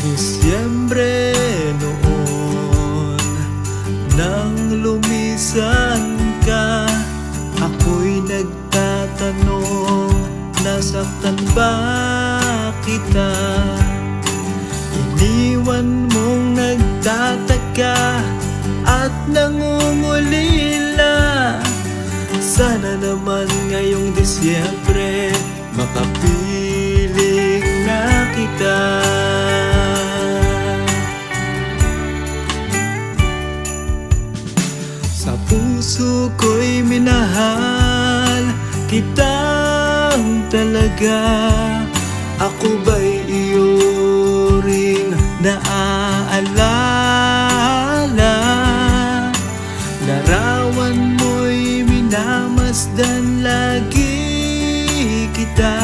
Disyembre noon, nang lumisan ka, ako'y nagtatanong, nasaktan ba kita? Iniwan mong nagtataka at nangungulila. Sana naman ngayong Disyembre makapiling na kita. Sa puso ko'y minahal kitang talaga. Ako ba'y iyo ring naaalala? Larawan mo'y minamasdan lagi kita.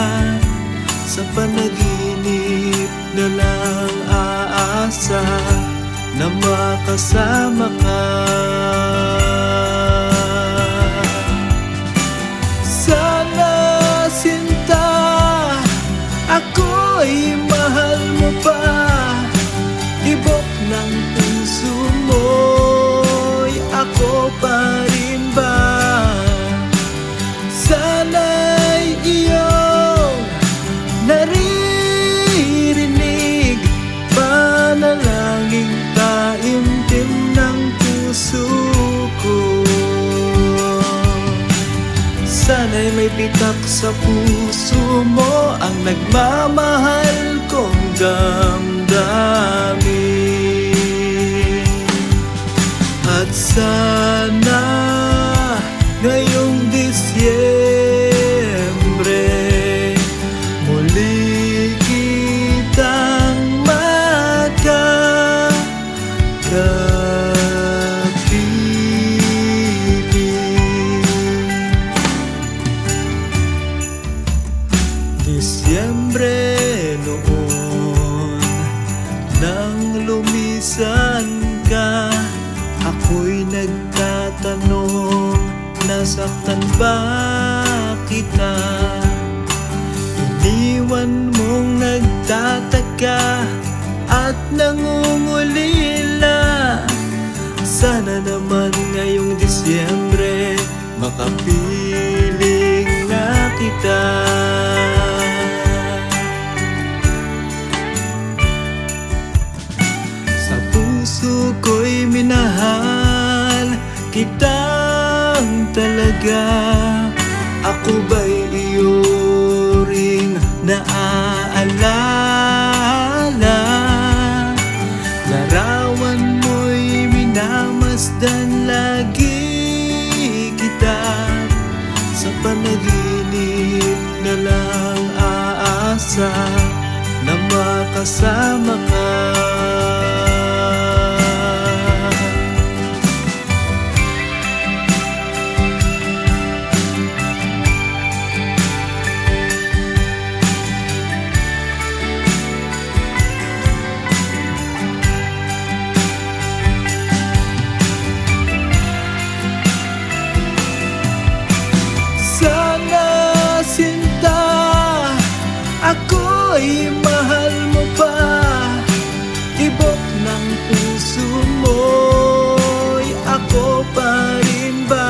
Sa panaginip na lang aasa na makasama ka. Sana sinta, ako'y mahal mo pa. Tibok ng puso mo'y ako pa rin ba? Sana'y iyong naririnig, panalangin taimtim ng puso ko. Sana'y may pitak sa puso mo ang nagmamahal kong damdamin. At sana ngayong Disyembre muli kitang makakapiling. Disyembre noon, nang lumisan ka, ako'y nagtatanong, nasaktan ba kita? Iniwan mong nagtataka at nangungulila. Sana naman ngayong Disyembre makapiling na kita. Sa puso ko'y minahal kitang talaga. Ako ba'y iyo ring naaalala? Larawan mo'y minamasdan lagi kita. Sa panaginip na lang aasa na makasama ka. Sana sinta, ako'y mahal mo pa. Tibok ng puso mo'y ako pa rin ba?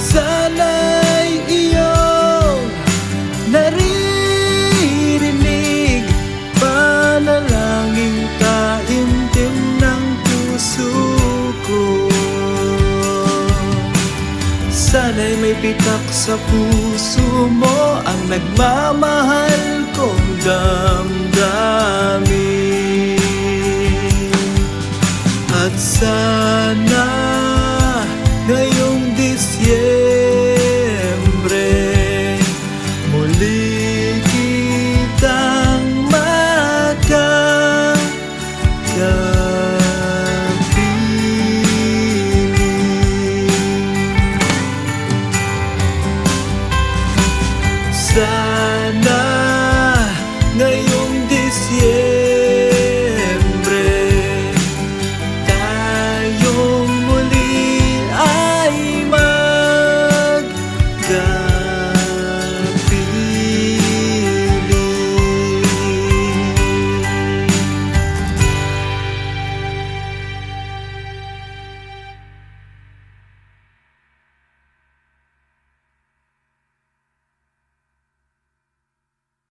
Sana'y iyong naririnig, panalangin taimtim ng puso ko. Sana'y may pitak sa puso mo ang nagmamahal kong damdamin.